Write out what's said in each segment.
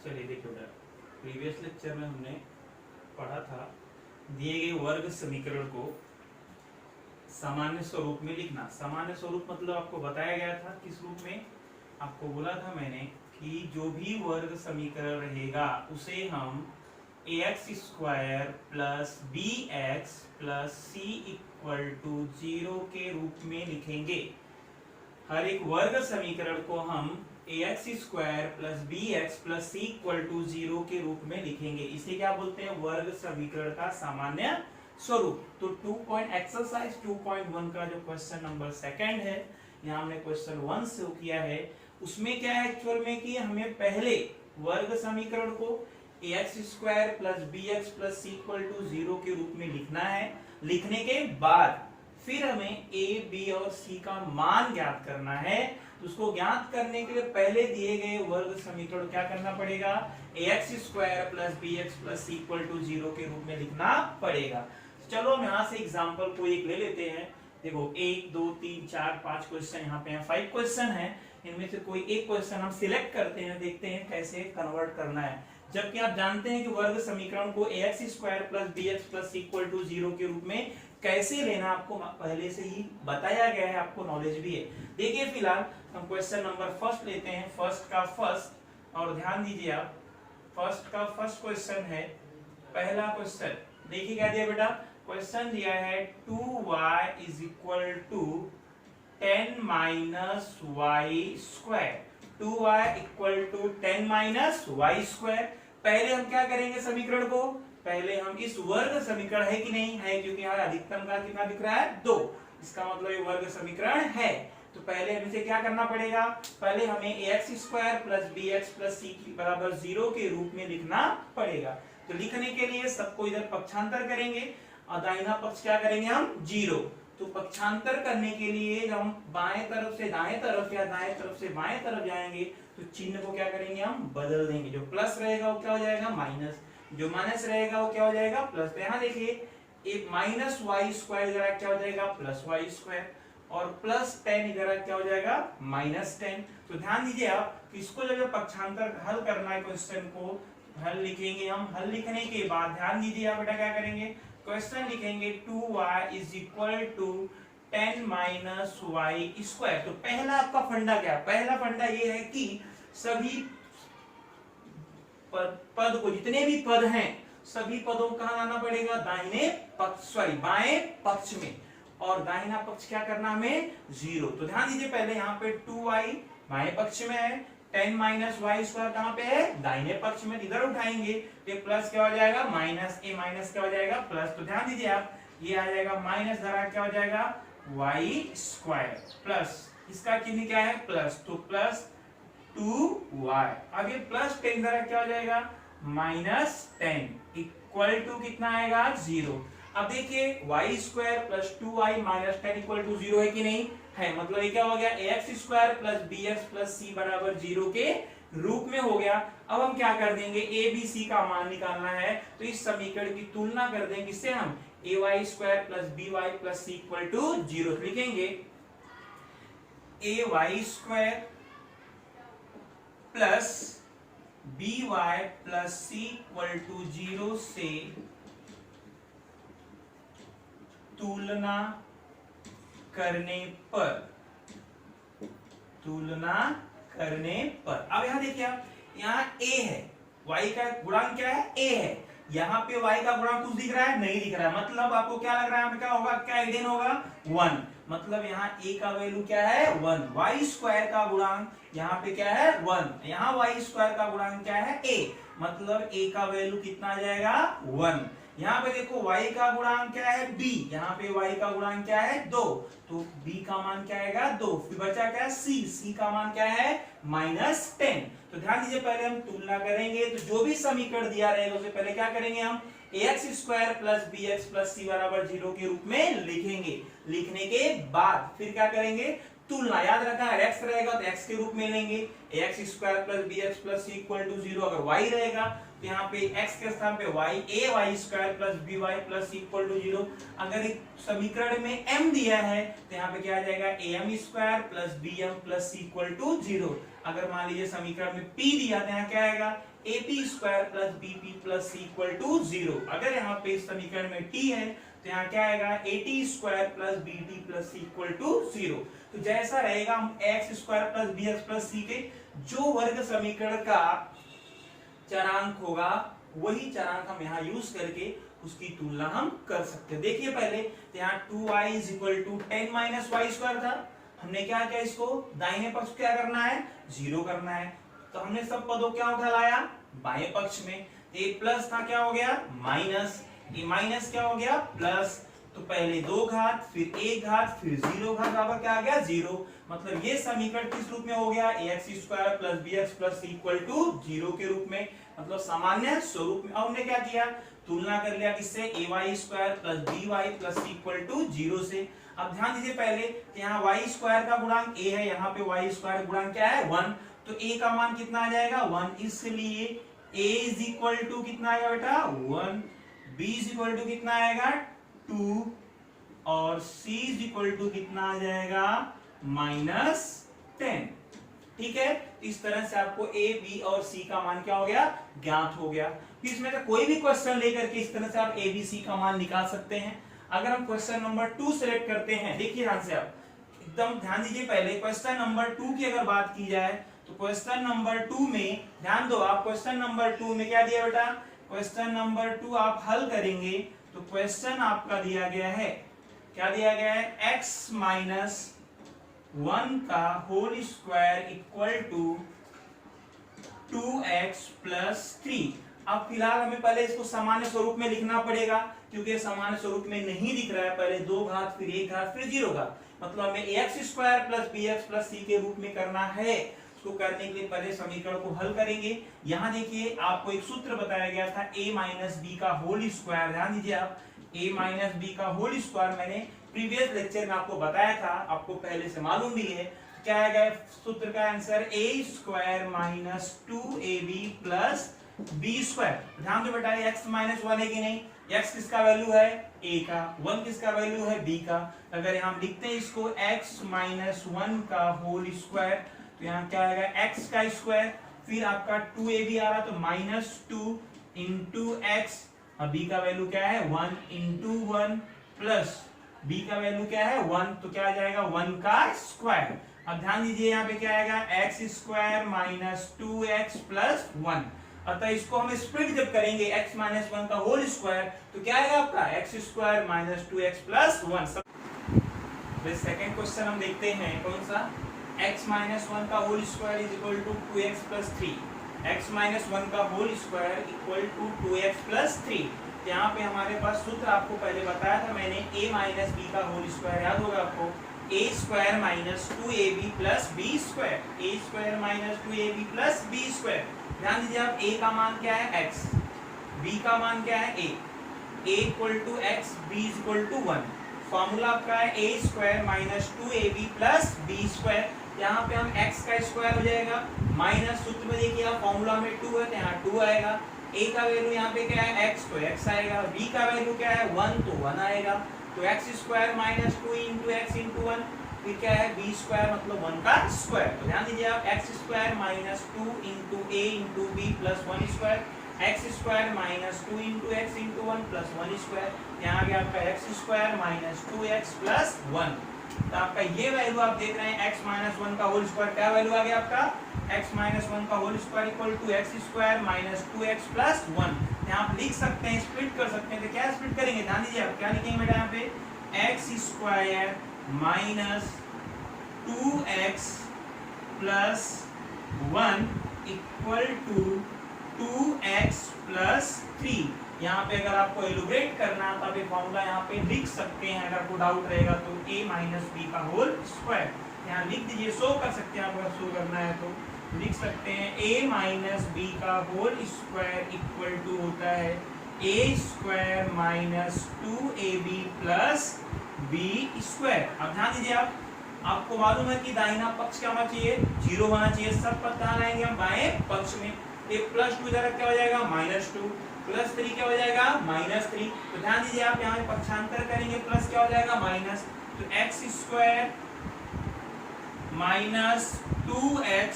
चलिए देखिए बेटा, प्रीवियस लेक्चर में हमने पढ़ा था दिए गए वर्ग समीकरण को सामान्य स्वरूप में लिखना। सामान्य स्वरूप मतलब आपको बताया गया था किस रूप में, आपको बोला था मैंने कि जो भी वर्ग समीकरण रहेगा उसे हम ax square plus B x plus C equal to 0 के रूप में लिखेंगे। हर एक वर्ग समीकरण को हम ax square plus B x plus C equal to 0 के रूप में लिखेंगे। इसे क्या बोलते हैं? वर्ग समीकरण का सामान्य स्वरूप। तो 2.एक्सरसाइज 2.1 का जो क्वेश्चन नंबर सेकंड है, यहाँ हमने क्वेश्चन 1 से किया है, उसमें क्या है एक्चुअल में कि हमें पहले वर्ग समीकरण को ax square plus B x plus C equal to 0 के रूप में लिखना है। लिखने के बाद फिर हमें a, b और c का मान ज्ञात करना है। तो उसको ज्ञात करने के लिए पहले दिए गए वर्ग समीकरण क्या करना पड़ेगा? ax square plus B x plus C equal to 0 के रूप में लिखना पड़ेगा। चलो हम यहाँ से एग्जाम्पल को एक ले लेते हैं। देखो 1 2 3 4 5 क्वेश्चन यहाँ पे हैं, 5 क्वेश्चन हैं। इनमें से कोई एक क्वेश्चन हम सिलेक्ट करते हैं, देखते हैं कैसे कन्वर्ट करना है। जबकि आप जानते हैं कि वर्ग समीकरण को ax square plus B x plus C equal to 0 के रूप में कैसे लेना आपको पहले से ही बताया गया है, आपको नॉलेज भी है। देखिए फिलहाल हम क्वेश्चन नंबर फर्स्ट लेते हैं, फर्स्ट का फर्स्ट, और ध्यान दीजिए आप, फर्स्ट का फर्स्ट क्वेश्चन है, पहला क्वेश्चन। देखिए क्या दिया बेटा, क्वेश्चन दिया है 2y is equal to 10 minus Y square. 2y equal to 10 minus Y square. पहले हम क्या करेंगे समीकरण को? पहले हम इस वर्ग समीकरण है कि नहीं है, क्योंकि यहाँ अधिकतम का कितना दिख रहा है 2, इसका मतलब ये वर्ग समीकरण है। तो पहले हमें क्या करना पड़ेगा? पहले हमें ax square plus B x plus c बराबर 0 के रूप में लिखना पड़ेगा। तो लिखने के लिए सबको इधर पक्षांतर करेंगे और दाहिना पक्ष क्या करेंगे हम? 0। तो पक्षांतर करने के लिए जब हम बाएं तरफ से दाएं तरफ या दाएं तरफ से बाएं तरफ जाएंगे तो चिन्ह को क्या करेंगे? हम बदल देंगे। जो प्लस रहेगा वो क्या हो जाएगा? माइनस, जो माइनस रहेगा वो क्या हो जाएगा? प्लस। तो यहाँ देखिए एक माइनस वाई स्क्वायर इधर क्या हो जाएगा? प्लस वाई स्क्वायर, और प्लस 10 इधर क्या हो जाएगा? माइनस 10। तो ध्यान दीजिए आप कि इसको जब पक्षांतर हल करना है, क्वेश्चन को हल लिखेंगे हम। हल लिखने के बाद ध्यान दीजिए आप बेटा क्या करेंगे? क्वेश्चन लिखेंगे 2y is equal to 10 minus Y square. तो पहला आपका फंडा क्या? पहला फंडा ये है कि सभी पद को, जितने भी पद हैं सभी पदों को कहां लाना पड़ेगा? दाहिने पक्ष, सॉरी बाएं पक्ष में, और दाहिना पक्ष क्या करना हमें? 0। तो ध्यान दीजिए पहले यहाँ पे 2y बाएं पक्ष में है, 10 माइनस वाई स्क्वायर कहां पे है? दाहिने पक्ष में। इधर उठाएंगे तो प्लस क्या हो जाएगा? माइनस, ए माइनस क्या हो जाएगा? प्लस। तो ध्यान दीजिए आप, ये आ जाएगा माइनस, धरा क्या हो जाएगा? वाई स्क्वायर प्लस, इसका चिन्ह क्या है? प्लस। तो प्लस 2y, आगे प्लस 10 धरा क्या हो जाएगा? माइनस 10 इक्वल टू कितना आएगा? 0। अब देखिए y square plus 2y minus 10 equal to 0 है कि नहीं है? मतलब ये क्या हो गया? ax square plus B x plus c बराबर 0 के रूप में हो गया। अब हम क्या कर देंगे? a b c का मान निकालना है, तो इस समीकरण की तुलना कर देंगे। इससे हम ay square plus B Y plus C equal to 0 लिखेंगे। ay square plus B Y plus C equal to 0 से तुलना करने पर, तुलना करने पर। अब यहां देखिए आप, यहाँ a है, y का गुणांक क्या है? a है। यहाँ पे y का गुणांक कुछ दिख रहा है? नहीं दिख रहा है। मतलब आपको क्या लग रहा है? क्या होगा? क्या हिडन होगा? 1। मतलब यहाँ a का वैल्यू क्या है? 1। y स्क्वायर का गुणांक यहाँ पे क्या है? 1। यहाँ y स्क्वायर का गुणांक क्या है? a। मतलब a का वैल्यू कितना आ जाएगा? 1। यहाँ पे देखो y का गुणांक क्या है? b। यहाँ पे y का गुणांक क्या है? 2। तो b का मान क्या आएगा? 2। फिर बचा क्या? c का मान क्या है? माइनस 10। तो ध्यान दीजिए पहले हम तुलना करेंगे, तो जो भी समीकरण दिया रहेगा उसे पहले क्या करेंगे? हम ax square plus B x plus c बराबर 0 के रूप में लिखेंगे। लिखने के बाद फिर क्या करेंगे? तुलना याद रखना, अगर x रहेगा तो x के रूप में लेंगे ax square plus bx plus c equal to 0। अगर y रहेगा तो यहाँ पे x के स्थान पे y ay square plus by plus c equal to 0। अगर समीकरण में m दिया है तो यहाँ पे क्या आ जाएगा am square plus bm plus c equal to 0। अगर मान लीजिए समीकरण में p दिया तो यहाँ क्या आएगा ap square plus bp plus c equal to 0। अगर यहाँ पे इस समीकरण में t है तो यहाँ क्या आएगा at square plus bt plus c equal to 0। तो जैसा रहेगा हम x square plus bx plus c के जो वर्ग समीकरण का चरांक होगा वही चरांक हम यहाँ यूज करके उसकी तुलना हम कर सकते हैं। देखिए पहले तो यहाँ 2y is equal to 10 minus Y square था, हमने क्या किया इसको दाहिने पक्ष क्या करना है 0 करना है, तो हमने सब पदों क्या उठा लाया बाएं पक्ष में। ये प्लस था क्या हो गया माइनस, ये माइनस क्या हो गया प्लस, तो पहले 2 घात फिर 1 घात फिर 0 घात बराबर क्या आ गया 0। मतलब ये समीकरण किस रूप में हो गया ax square plus bx plus c equal to 0 के रूप में, मतलब सामान्य स्वरूप में। अब हमने क्या किया तुलना कर लिया किससे ay square plus by plus c equal to 0 से। अब ध्यान दीजिए पहले यहाँ y स्क्वायर का गुणांक a है, यहाँ पे y स्क्वायर गुणांक क्या है 1, तो a का मान कितना आ जाएगा 1, इसलिए a इज इक्वल टू कितना आएगा बेटा 1, b इज इक्वल टू कितना आएगा 2 और c इज इक्वल टू कितना आ जाएगा -10। ठीक है, इस तरह से आपको a b और c का मान क्या हो गया ज्ञात हो गया। फिर इसमें से कोई भी क्वेश्चन लेकर के इस तरह से आप a b c का मान निकाल सकते हैं। अगर हम क्वेश्चन नंबर 2 सिलेक्ट करते हैं, देखिए ध्यान से आप एकदम ध्यान दीजिए, पहले क्वेश्चन नंबर 2 की अगर बात की जाए तो क्वेश्चन नंबर 2 में ध्यान दो आप, क्वेश्चन नंबर 2 में क्या दिया बेटा, क्वेश्चन नंबर 2 आप हल करेंगे तो क्वेश्चन आपका दिया गया है, क्या दिया गया है x माइनस 1 का whole square equal to 2x plus 3। अब फिलहाल हमें पहले इसको सामान्य स्वरूप में लिखना पड़ेगा क्योंकि सामान्य स्वरूप में नहीं दिख रहा है, पहले 2 घात फिर 1 घात फिर 0 घात, मतलब हमें ax square plus bx plus c के रूप में करना है। इसको करने के लिए पहले समीकरण को हल करेंगे। यहाँ देखिए आपको एक सूत्र बताया गया था a माइनस बी का होल स्क्वायर, ध्यान दीजिए आप a माइनस बी का होल स्क्वायर मैंने प्रीवियस लेक्चर में आपको बताया था, आपको पहले से मालूम भी है। क्या आएगा सूत्र का answer a square minus 2ab plus b square. ध्यान दो बेटा x माइनस 1 है कि नहीं, x किसका वैल्यू है a का, 1 किसका वैल्यू है b का। अगर हम लिखते हैं इसको x माइनस 1 का होल स्क्वायर तो यहाँ क्या आएगा x का स्क्वायर, फिर आपका 2ab आ रहा तो माइनस 2 इंटू x, और b का वैल्यू क्या है 1 इंटू 1 प्लस b का वैल्यू क्या है 1, तो क्या आ जाएगा 1 का स्क्वायर। अब ध्यान दीजिए यहाँ पे क्या आएगा x square minus 2x plus 1। अतः इसको हम स्प्लिट जब करेंगे x माइनस 1 का होल स्क्वायर तो क्या आएगा आपका x square minus 2x plus 1। Second question हम देखते हैं कौन सा, x माइनस 1 का whole square is equal to 2x plus 3। x minus 1 का whole square equal to 2x plus 3। यहाँ पे हमारे पास सूत्र आपको पहले बताया था मैंने, a माइनस बी का होल स्क्वायर याद होगा आपको, a square minus 2ab plus b square, a square minus 2ab plus b square. ध्यान दीजिए आप a का मान क्या है x, b का मान क्या है a equal to x, b equal to 1। Formula आपका है a square minus 2ab plus b square. यहाँ पे हम x का स्क्वायर हो जाएगा माइनस, सूत्र में देखिए आप फॉर्मूला में 2 है तो यहाँ 2 आएगा, a का वैल्यू यहाँ पे क्या है x तो x आएगा, b का वैल्यू क्या है 1 तो 1 आएगा, तो x square minus 2 into x into 1, फिर क्या है b स्क्वायर मतलब 1 का स्क्वायर। तो ध्यान दीजिए आप x square minus 2 into a into b plus 1 square, x square minus 2 into x into 1 plus 1 square, यहाँ आ गया आपका x square minus 2x plus 1। तो आपका ये वैल्यू आप देख रहे हैं x माइनस 1 का होल स्क्वायर, क्या वैल्यू आ गया आपका x माइनस 1 का whole square equal to X square minus 2x plus 1। यहाँ आप लिख सकते हैं, स्प्लिट कर सकते हैं, तो क्या स्प्लिट करेंगे ध्यान दीजिए आप क्या लिखेंगे बेटा यहाँ पे x square minus 2x plus 1 equal to 2x plus 3। यहाँ पे अगर आपको एलुब्रेट करना है तो आप ये फॉर्मूला यहाँ पे लिख सकते हैं, अगर कोई डाउट रहेगा तो a माइनस बी का होल स्क्वायर यहाँ लिख दीजिए, शो कर सकते हैं आप, अगर शो करना है तो लिख सकते हैं a माइनस बी का होल स्क्वायर इक्वल टू होता है a square minus 2ab plus b square. अब ध्यान दीजिए आप आपको मालूम है कि दाहिना पक्ष क्या होना चाहिए, 0 होना चाहिए। सब पद कहाँ लाएंगे हम, बाएं पक्ष में। एक +2 इधर क्या हो जाएगा, -2, +3 क्या हो जाएगा, -3। तो ध्यान दीजिए आप यहाँ पक्षांतर करेंगे, प्लस क्या हो जाएगा, माइनस। तो x² -2x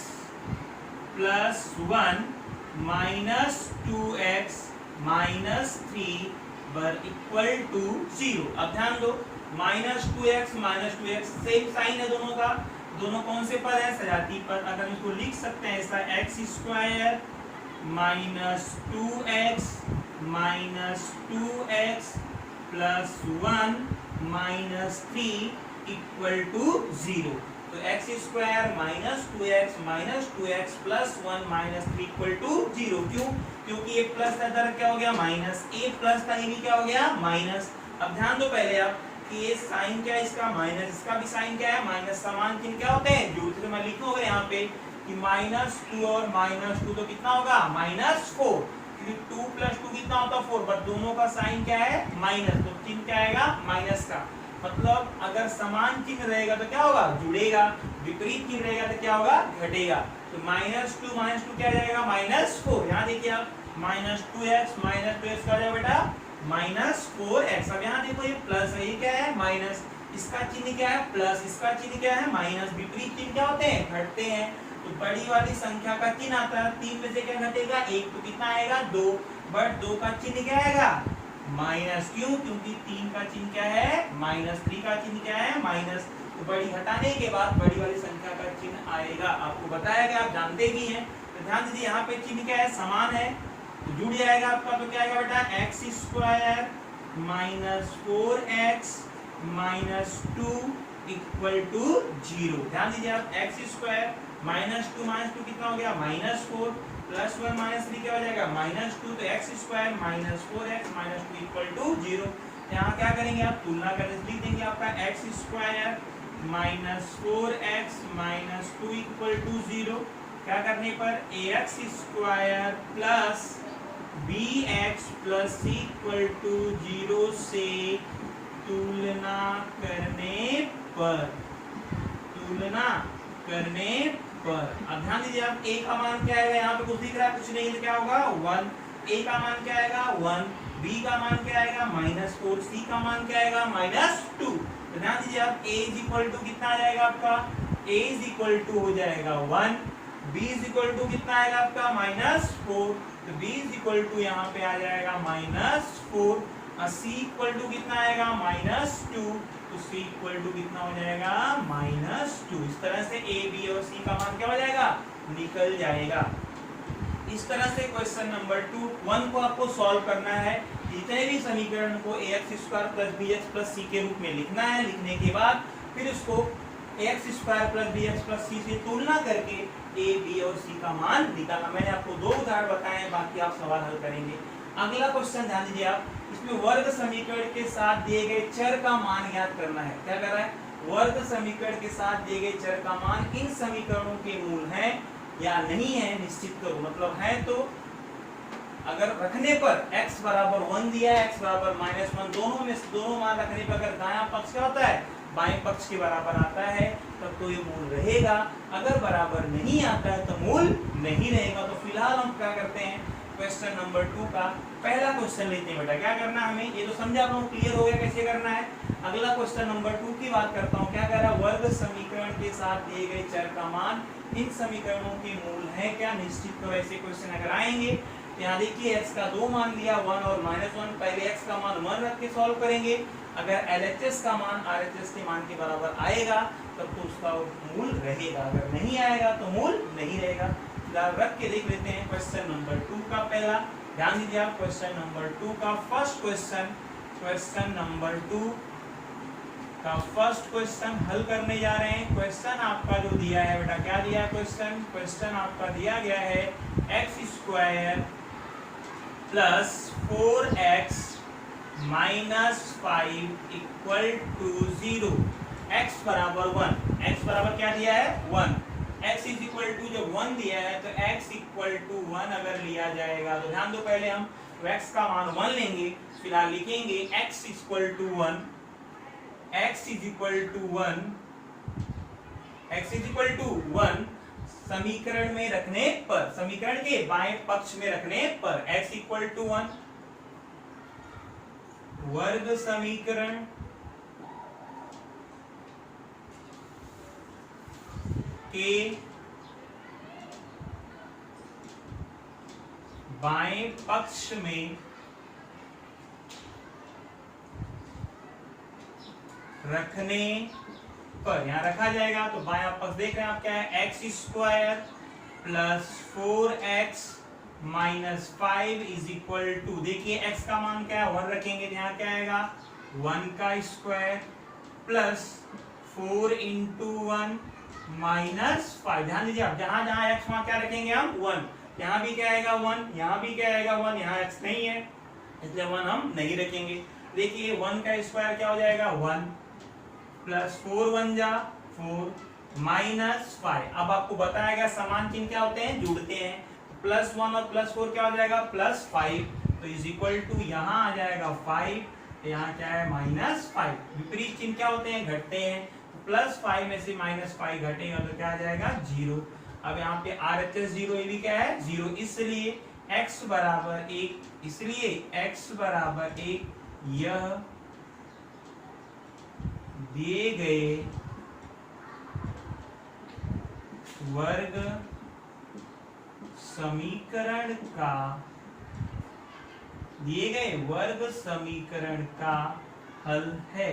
+ 1 -2x -3 = 0। अब ध्यान दो, -2x सेम साइन है दोनों का। दोनों कौन से पद है, सजातीय पद। अगर इसको लिख सकते हैं ऐसा, x² -2x -2x + 1 -3 = 0। तो x² -2x -2x + 1 -3 = 0। क्यों, क्योंकि ये प्लस था, इधर क्या हो गया, माइनस। ए प्लस था, ये भी क्या हो गया, माइनस। अब ध्यान दो पहले आप कि ये साइन क्या है इसका, माइनस। इसका भी साइन क्या है, माइनस। समान चिन्ह क्या होते हैं, जुड़ते। तो मैं लिखूंगा यहाँ पे कि -2 और -2 तो कितना होगा, -4। क्योंकि 2 + 2 कितना होता है, 4। बट दोनों का साइन क्या है, माइनस। तो चिन्ह क्या आएगा, माइनस का। मतलब अगर समान चिन्ह रहेगा तो क्या होगा, जुड़ेगा। विपरीत चिन्ह रहेगा तो क्या होगा, घटेगा। तो -2 क्या जाएगा, -4। यहाँ देखिए आप, -2x का हो जाएगा बेटा -4x। अब यहाँ देखो ये प्लस है, ये क्या है, माइनस। इसका चिन्ह क्या है, प्लस। इसका चिन्ह क्या है, माइनस। विपरीत चिन्ह क्या होते हैं, घटते हैं। तो बड़ी वाली संख्या का चिन्ह आता है, 3 में से क्या घटेगा, 1। तो कितना आएगा, 2। बट 2 का चिन्ह क्या आएगा, माइनस। क्यों, क्योंकि 3 का चिन्ह क्या है, -3 का चिन्ह क्या है, माइनस। तो बड़ी घटाने के बाद बड़ी वाली संख्या का चिन्ह आएगा। आपको बताया गया, आप जानते भी हैं। तो ध्यान दीजिए यहाँ पे चिन्ह क्या है, समान है, तो जुड़ जाएगा आपका। तो क्या आएगा बेटा, x² -4x -2 = 0। ध्यान दीजिए आप, x² -2 कितना हो गया, -4 + 1 -3 क्या हो जाएगा, -2। तो x² -4x -2 = 0। यहाँ क्या करेंगे आप, तुलना करके लिख देंगे आपका x² -4x -2 = 0। क्या करने पर, ax² + bx + c = 0 से तुलना करने पर। अब ध्यान दीजिए आप, a का मान क्या आएगा, यहाँ पे कुछ दिख रहा है, कुछ नहीं, तो क्या होगा, 1। a का मान क्या आएगा, 1। b का मान क्या आएगा, -4। c का मान क्या आएगा, -2। तो ध्यान दीजिए आप, a = कितना आ जाएगा आपका, a = हो जाएगा 1। b = कितना आएगा आपका, -4। तो b = यहाँ पे आ जाएगा -4। और c = कितना आएगा, -2। तो c = कितना हो जाएगा, -2। इस तरह से a, b और c का मान क्या हो जाएगा, निकल जाएगा। इस तरह से क्वेश्चन नंबर 1 को आपको सॉल्व करना है। जितने भी समीकरण को ax² + bx + c के रूप में लिखना है। लिखने के बाद फिर उसको ax² + bx + c से तुलना करके a, b और c का मान निकालना। मैंने आपको 2 उदाहरण बताए हैं, बाकी आप सवाल हल करेंगे। अगला क्वेश्चन ध्यान दीजिए आप, इसमें वर्ग समीकरण के साथ दिए गए चर का मान ज्ञात करना है। क्या कर रहा है, वर्ग समीकरण के साथ दिए गए चर का मान इन समीकरणों के मूल है या नहीं है निश्चित करो। मतलब है तो अगर रखने पर x = 1 दिया है, x = -1, दोनों मान रखने पर अगर दायां पक्ष क्या होता है, बाएं पक्ष के बराबर आता है, तब तो ये मूल रहेगा। अगर बराबर नहीं आता है तो मूल नहीं रहेगा। तो फिलहाल हम क्या करते हैं, क्वेश्चन नंबर 2 का पहला क्वेश्चन लेते हैं। बेटा क्या करना है हमें, ये तो समझा रहा हूँ, क्लियर हो गया कैसे करना है। अगला क्वेश्चन नंबर 2 की बात करता हूँ। क्या कह रहा है, वर्ग समीकरण के साथ दिए गए चर का मान इन समीकरणों के मूल है क्या निश्चित करो। ऐसे क्वेश्चन अगर आएंगे, यहाँ देखिए x का 2 मान लिया, 1 और -1। पहले x का मान 1 रख के सॉल्व करेंगे। अगर LHS का मान RHS के मान के बराबर आएगा तब तो उसका मूल रहेगा, अगर नहीं आएगा तो मूल नहीं रहेगा। फिलहाल रख के देख लेते हैं क्वेश्चन नंबर 2 का पहला। ध्यान दीजिए आप, क्वेश्चन नंबर 2 का फर्स्ट क्वेश्चन नंबर 2 का फर्स्ट क्वेश्चन हल करने जा रहे हैं। क्वेश्चन आपका जो दिया है बेटा, क्या दिया है क्वेश्चन आपका दिया गया है x² + 4x - 5 = 0। x = 1। x बराबर क्या दिया है, 1। x = जब 1 दिया है तो x = 1 अगर लिया जाएगा तो ध्यान दो, पहले हम x का मान 1 लेंगे। फिलहाल लिखेंगे x = 1, x = 1 x is equal to 1 समीकरण में रखने पर, समीकरण के बाएं पक्ष में रखने पर x इक्वल टू 1 वर्ग समीकरण के बाएं पक्ष में रखने पर, यहां रखा जाएगा तो बाएं पक्ष देख रहे हैं आप क्या है, X square plus 4x minus 5 is equal to, देखिए x का मान क्या है 1 रखेंगे, यहाँ क्या आएगा 1 का स्क्वायर प्लस 4 इंटू 1 माइनस 5। ध्यान दीजिए आप, जहां जहां x वहां क्या रखेंगे हम 1, यहाँ भी क्या आएगा 1, यहाँ भी क्या आएगा 1, यहाँ x नहीं है इसलिए 1 हम नहीं रखेंगे। देखिए 1 का स्क्वायर क्या हो जाएगा 1 प्लस 4 1 जा 4 माइनस 5। अब आपको बताया गया समान चिन्ह क्या होते हैं, जुड़ते हैं, प्लस 1 और प्लस 4 क्या हो जाएगा प्लस 5, तो इज इक्वल टू यहाँ आ जाएगा 5, यहाँ क्या है माइनस 5। विपरीत चिन्ह क्या होते हैं, घटते हैं, तो प्लस 5 में से माइनस 5 घटेगा तो क्या आ जाएगा 0। अब यहाँ पे RHS 0, ये भी क्या है 0, इसलिए x बराबर 1, इसलिए x बराबर 1 यह दिए गए वर्ग समीकरण का, दिए गए वर्ग समीकरण का हल है,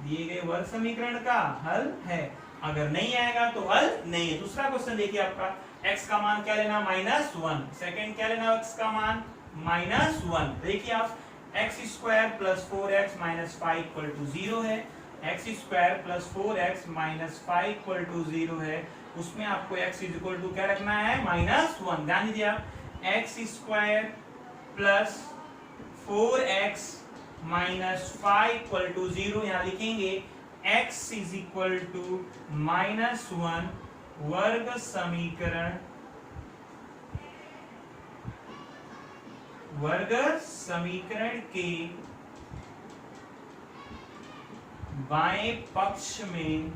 दिए गए वर्ग समीकरण का हल है। अगर नहीं आएगा तो हल नहीं है। दूसरा क्वेश्चन देखिए आपका, x का मान क्या लेना -1, सेकंड क्या लेना x का मान -1। देखिए आप x square plus 4x minus 5 equal to 0 है, x square plus 4x minus 5 equal to 0 है, उसमें आपको x इज इक्वल टू क्या रखना है -1। ध्यान दीजिए आप, x square plus 4x minus 5 equal to 0, यहाँ लिखेंगे x इज इक्वल टू -1 वर्ग समीकरण, वर्ग समीकरण के बाएं पक्ष में,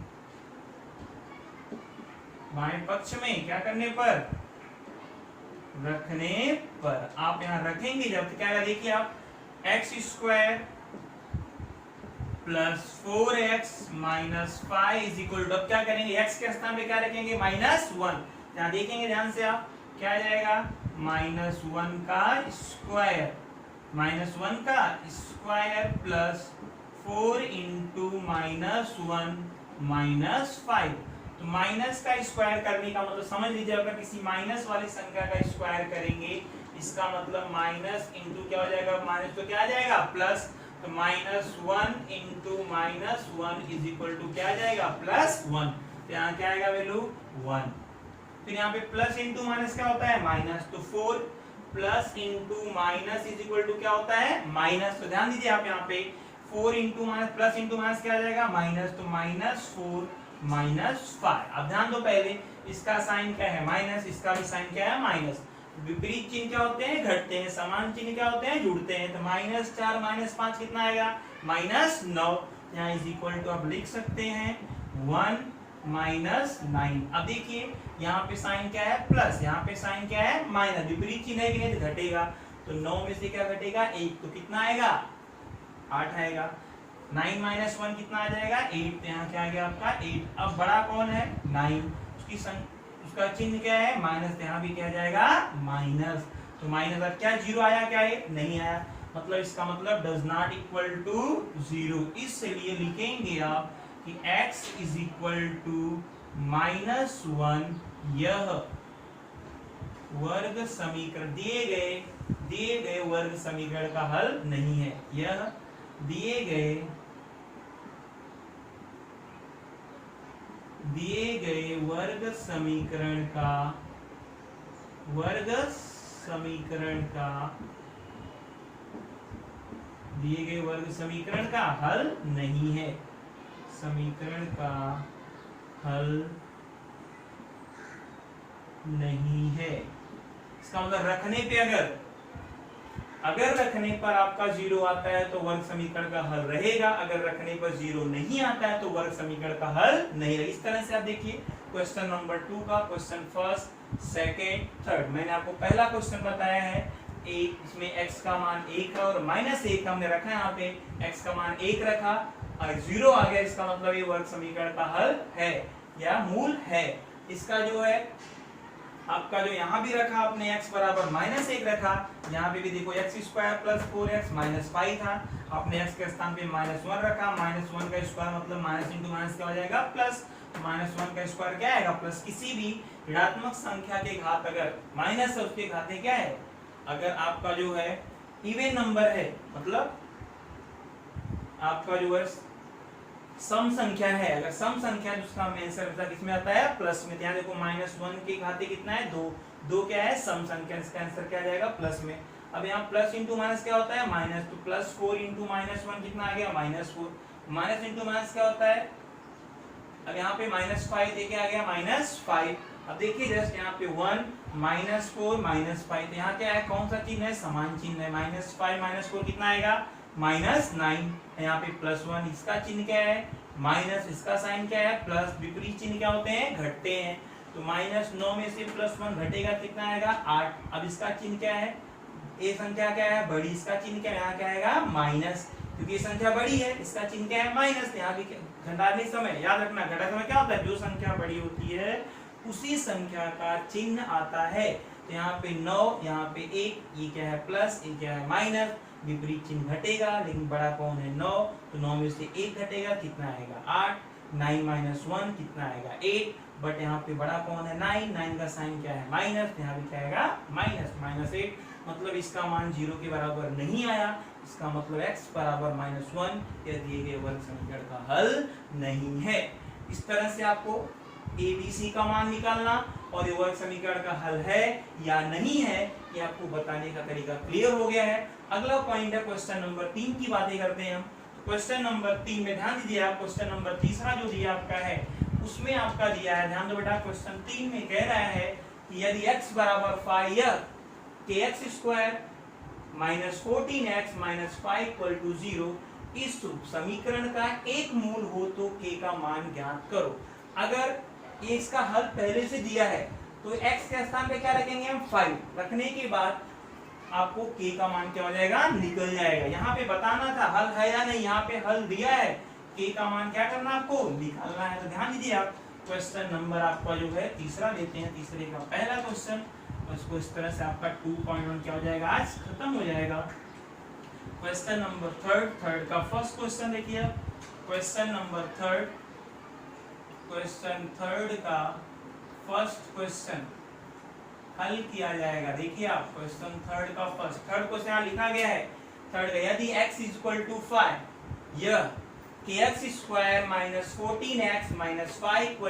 बाएं पक्ष में क्या करने पर, रखने पर। आप यहां रखेंगे जब तो क्या आएगा, देखिए आप x square plus 4x minus 5 is equal to, अब क्या करेंगे x के स्थान पे क्या रखेंगे -1, यहां देखेंगे ध्यान से आप, क्या आ जाएगा -1 का स्क्वायर, -1 का स्क्वायर प्लस 4 इंटू -1 माइनस 5। तो माइनस का स्क्वायर करने का मतलब समझ लीजिए, अगर किसी माइनस वाली संख्या का स्क्वायर करेंगे इसका मतलब माइनस इंटू क्या हो जाएगा, माइनस तो क्या आ जाएगा प्लस, तो -1 इंटू -1 इज इक्वल टू क्या आ जाएगा +1, तो यहाँ क्या आएगा वैल्यू 1। फिर यहाँ पे प्लस इंटू माइनस क्या होता है माइनस, तो 4 plus into minus is equal to क्या होता है माइनस। तो ध्यान दीजिए आप, यहाँ पे 4 into minus plus into minus क्या आ जाएगा माइनस, तो -4 -5। अब ध्यान दो, पहले इसका साइन क्या है माइनस, इसका भी साइन क्या है माइनस। विपरीत चिन्ह क्या होते हैं, घटते हैं, समान चिन्ह क्या होते हैं, जुड़ते हैं। तो -4 -5 कितना आएगा -9, यहाँ इज इक्वल टू आप लिख सकते हैं 1 -9। अब देखिए यहाँ पे साइन क्या है प्लस, यहाँ पे साइन क्या है माइनस, विपरीत चिन्ह है कि नहीं तो घटेगा, तो 9 में से क्या घटेगा 1, तो कितना आएगा 8 आएगा। 9 -1 कितना आ जाएगा 8, तो यहाँ क्या आ गया आपका 8। अब बड़ा कौन है 9, उसका चिन्ह क्या है माइनस, यहाँ भी क्या जाएगा माइनस, तो माइनस अब क्या 0 आया क्या है नहीं आया, मतलब इसका मतलब डज नॉट इक्वल टू 0। इसलिए लिखेंगे आप कि x इज इक्वल टू -1, यह वर्ग समीकरण, दिए गए वर्ग समीकरण का हल नहीं है, यह दिए गए वर्ग समीकरण का, दिए गए वर्ग समीकरण का हल नहीं है, समीकरण का हल नहीं है। इसका मतलब रखने पे अगर रखने पर आपका 0 आता है तो वर्ग समीकरण का हल रहेगा, अगर रखने पर 0 नहीं आता है तो वर्ग समीकरण का हल नहीं रहेगा। इस तरह से आप देखिए क्वेश्चन नंबर 2 का क्वेश्चन फर्स्ट, सेकंड, थर्ड, मैंने आपको पहला क्वेश्चन बताया है एक, इसमें x का मान 1 है और -1 हमने रखा है, यहाँ पे x का मान 1 रखा और 0 आ गया, इसका मतलब ये वर्ग समीकरण का हल है या मूल है। इसका जो है आपका जो यहाँ भी रखा आपने x बराबर -1 रखा, यहाँ पे भी देखो x square plus 4x minus 5 था, आपने x के स्थान पे -1 रखा, -1 का स्क्वायर मतलब माइनस इंटू माइनस क्या हो जाएगा प्लस, -1 का स्क्वायर क्या आएगा प्लस। किसी भी ऋणात्मक संख्या के घात अगर माइनस है उसके घाते क्या है, अगर आपका जो है इवन नंबर है मतलब आपका जो है सम संख्या है, अगर सम संख्या है तो उसका आंसर किसमें आता है प्लस में। यहाँ देखो -1 के घाते कितना है 2, 2 क्या है सम संख्या, इसका आंसर क्या आ जाएगा प्लस में। अब यहाँ प्लस इंटू माइनस क्या होता है माइनस, तो +4 इंटू -1 कितना आ गया -4, माइनस इंटू माइनस क्या होता है, अब यहाँ पे -5 देखिए आ गया -5। अब देखिए जस्ट यहाँ पे 1 -4 -5, तो यहाँ क्या है कौन सा चिन्ह है समान चिन्ह है, -5 -4 कितना आएगा -9, यहाँ पे +1, इसका चिन्ह क्या है माइनस, इसका साइन क्या है प्लस, विपरीत चिन्ह क्या होते हैं घटते हैं, तो -9 में से +1 घटेगा कितना आएगा 8। अब इसका चिन्ह क्या है, ये संख्या क्या है बड़ी, इसका चिन्ह क्या है यहाँ क्या आएगा माइनस, क्योंकि ये संख्या बड़ी है, इसका चिन्ह क्या है माइनस। यहाँ भी घटाने समय याद रखना, घटाते समय क्या होता है जो संख्या बड़ी होती है उसी संख्या का चिन्ह आता है। तो यहाँ पे 9, यहाँ पे 1, ये क्या है प्लस, ये क्या है माइनस, विपरीत चिन्ह घटेगा लेकिन बड़ा कौन है 9, तो 9 में से 1 घटेगा कितना आएगा 8, 9 - 1 कितना आएगा 8, बट यहाँ पे बड़ा कौन है 9, 9 का साइन क्या है माइनस, यहाँ भी क्या आएगा -8, मतलब इसका मान 0 के बराबर नहीं आया, इसका मतलब x बराबर -1 यह दिए गए वर्ग समीकरण का हल नहीं है। इस तरह से आपको ABC का मान निकालना और ये वर्ग समीकरण का हल है या नहीं है ये आपको बताने का तरीका क्लियर हो गया है। अगला पॉइंट है क्वेश्चन नंबर 3 की बातें करते हैं हम। क्वेश्चन नंबर 3 में ध्यान दीजिए आप, क्वेश्चन नंबर तीसरा जो दिया आपका है उसमें आपका दिया है, ध्यान दो बेटा, क्वेश्चन 3 में कह रहा है कि यदि x बराबर 5 या kx स्क्वायर -14x - 5 = 0 इस समीकरण का एक मूल हो तो k का मान ज्ञात करो। अगर ये इसका हल पहले से दिया है तो x के स्थान पे क्या रखेंगे हम 5, रखने के बाद आपको k का मान क्या हो जाएगा निकल जाएगा। यहाँ पे बताना था हल है या नहीं, यहाँ पे हल दिया है, k का मान क्या करना आपको निकालना है। तो ध्यान दीजिए आप, क्वेश्चन नंबर आपका जो है तीसरा लेते हैं, तीसरे का पहला क्वेश्चन, उसको इस तरह से आपका 2.1 क्या हो जाएगा आज खत्म हो जाएगा। क्वेश्चन नंबर थर्ड का फर्स्ट क्वेश्चन देखिए आप, क्वेश्चन नंबर क्वेश्चन थर्ड का फर्स्ट क्वेश्चन हल किया जाएगा। देखिए आप क्वेश्चन थर्ड का थर्ड क्वेश्चन यहाँ लिखा गया है, थर्ड का यदि x = 5 यह kx स्क्वायर -14x - 5 =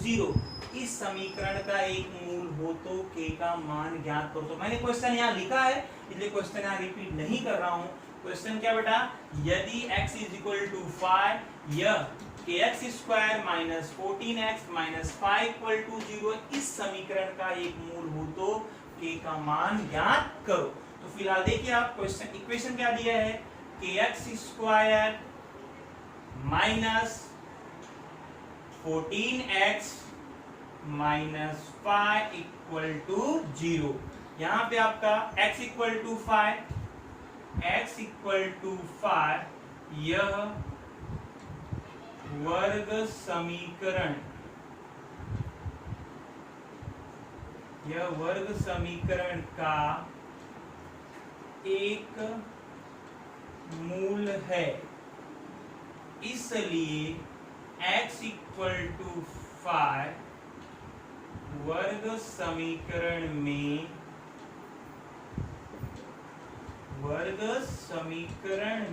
0 इस समीकरण का एक मूल हो तो k का मान ज्ञात करो। तो मैंने क्वेश्चन यहाँ लिखा है इसलिए क्वेश्चन यहाँ रिपीट नहीं कर रहा हूँ। क्वेश्चन क्या बेटा, यदि x = 5 यह kx स्क्वायर -14x - 5 = 0 इस समीकरण का एक मूल हो तो k का मान ज्ञात करो। तो फिलहाल देखिए आप क्वेश्चन इक्वेशन क्या दिया है, kx स्क्वायर -14x - 5 = 0। यहाँ पे आपका x = 5 यह वर्ग समीकरण का एक मूल है, इसलिए x = 5 वर्ग समीकरण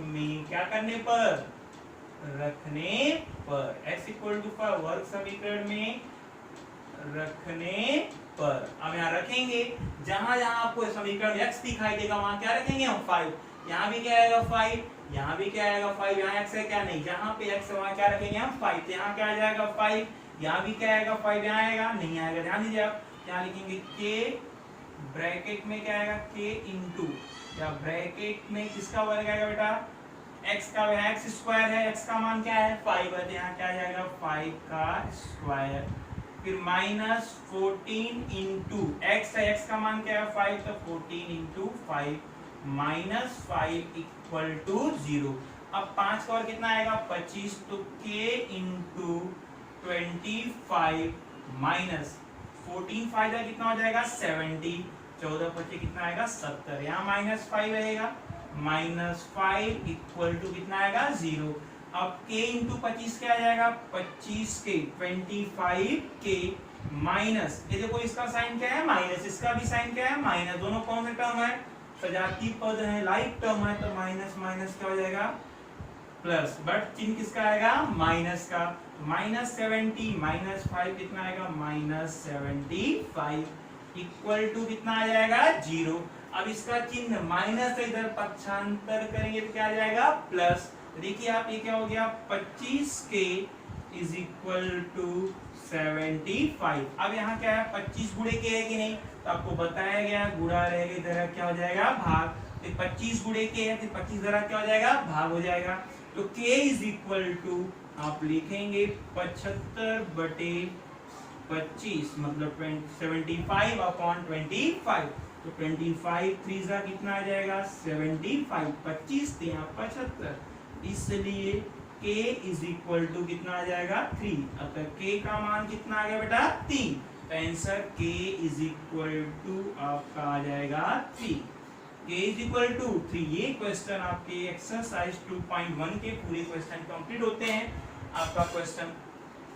में क्या करने पर रखने पर, x = 5 वर्ग समीकरण में रखने पर। अब यहाँ रखेंगे जहां जहां आपको समीकरण x दिखाई देगा वहां क्या रखेंगे हम 5, यहाँ भी क्या आएगा 5, यहाँ भी क्या आएगा 5, यहाँ x है क्या नहीं, जहां पे x है वहां क्या रखेंगे हम 5, यहाँ क्या आ जाएगा 5, यहाँ भी क्या आएगा 5, यहाँ आएगा नहीं आएगा। ध्यान दीजिए आप यहाँ लिखेंगे k ब्रैकेट में क्या आएगा k इंटू, या ब्रैकेट में किसका वर्ग आएगा बेटा, x का, x स्क्वायर है, x का मान क्या है 5 है, तो यहाँ क्या आ जाएगा 5 का स्क्वायर, फिर माइनस 14 इंटू x है, x का मान क्या है 5, तो 14 इंटू 5 माइनस 5 इक्वल टू 0। अब 5 का और कितना आएगा 25, तो k इंटू 25 माइनस 14 फायदा कितना हो जाएगा 70, 14 पच्चीस कितना आएगा 70, यहाँ माइनस 5 रहेगा, माइनस 5 इक्वल टू कितना आएगा 0। अब k इंटू 25 क्या आ जाएगा 25 के 25 के माइनस, ये देखो इसका साइन क्या है माइनस, इसका भी साइन क्या है माइनस, दोनों कौन से टर्म है सजाती पद है, लाइक टर्म है, तो माइनस माइनस क्या हो जाएगा प्लस, बट चिन्ह किसका आएगा माइनस का, माइनस 70 माइनस 5 कितना आएगा माइनस 75 इक्वल टू कितना आ जाएगा 0। अब इसका चिन्ह माइनस है, इधर पक्षांतर करेंगे तो क्या आ जाएगा प्लस, देखिए आप ये क्या हो गया 25 के इज इक्वल टू 75। अब यहाँ क्या है 25 गुणे के है कि नहीं, तो आपको बताया गया गुणा रहेगा, इधर क्या हो जाएगा भाग, तो 25 गुणे के है, तो 25 जरा क्या हो जाएगा भाग हो जाएगा, तो k इज इक्वल टू आप लिखेंगे 75 बटे 25 मतलब 75 अपॉन 25, तो 25 3 जा कितना आ जाएगा 75, 25 थे यहाँ 75, इसलिए k इज इक्वल टू कितना आ जाएगा 3। अतः k का मान कितना आ गया बेटा 3, तो answer k is equal to आपका आ जाएगा 3, k इज इक्वल टू 3। ये क्वेश्चन आपके एक्सरसाइज 2.1 के पूरे क्वेश्चन कंप्लीट होते हैं। आपका क्वेश्चन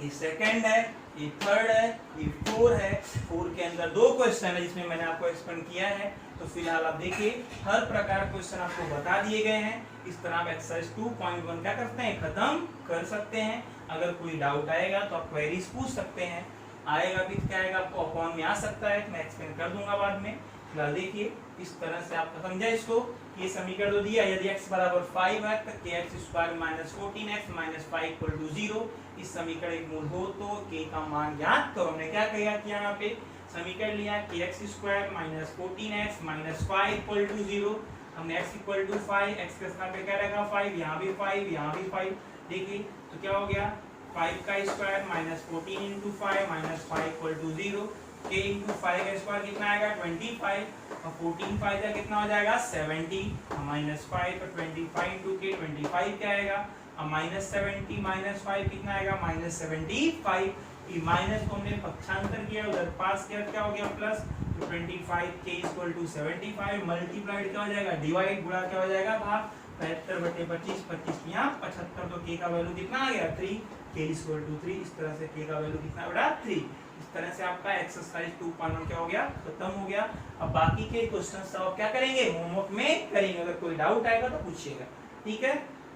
ये सेकंड है, ये थर्ड है, ये 4 है, 4 के अंदर 2 क्वेश्चन है जिसमें मैंने आपको एक्सप्लेन किया है। तो फिलहाल आप देखिए हर प्रकार क्वेश्चन आपको बता दिए गए हैं, इस तरह आप एक्सरसाइज 2.1 क्या करते हैं खत्म कर सकते हैं। अगर कोई डाउट आएगा तो आप क्वेरीज पूछ सकते हैं, आएगा भी क्या आएगा आपको अपॉन में आ सकता है, मैं एक्सप्लेन कर दूंगा बाद में। फिलहाल देखिए इस तरह से आप समझा इसको, ये समीकरण तो दिया यदि x बराबर 5 है तो kx square minus 14x minus 5 equal to 0। इस समीकरण एक मूल हो तो k का मान ज्ञात करो। हमने क्या किया कि यहाँ पे समीकरण लिया kx square minus 14x minus 5 equal to 0। हमने x इक्वल टू 5, x के स्थान पे क्या रहेगा 5, यहाँ भी 5, यहाँ भी 5। देखिए तो क्या हो गया 5 का square minus 14 into 5 minus 5 equal to 0। k into 5 का स्क्वायर कितना आएगा 25 और 14 5 का कितना हो जाएगा 70 माइनस 5 तो 25 इंटू k 25 क्या आएगा और माइनस 70 माइनस 5 कितना आएगा माइनस 75। ये माइनस को हमने पक्षांतर किया उधर पास किया क्या हो गया प्लस, तो 25 k इक्वल टू 75 मल्टीप्लाइड क्या हो जाएगा डिवाइड गुणा क्या हो जाएगा भाग 75 बटे 25 25 यहाँ 75 तो k का वैल्यू कितना आ गया 3, k इक्वल टू 3। इस तरह से k का वैल्यू कितना बड़ा 3। इस तरह से आपका एक्सरसाइज 2.1 क्या हो गया खत्म हो गया। अब बाकी के क्वेश्चन सब आप क्या करेंगे होमवर्क में करेंगे, अगर कोई डाउट आएगा तो पूछिएगा, ठीक है।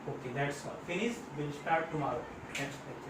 Okay that's all, finish, will start tomorrow. Next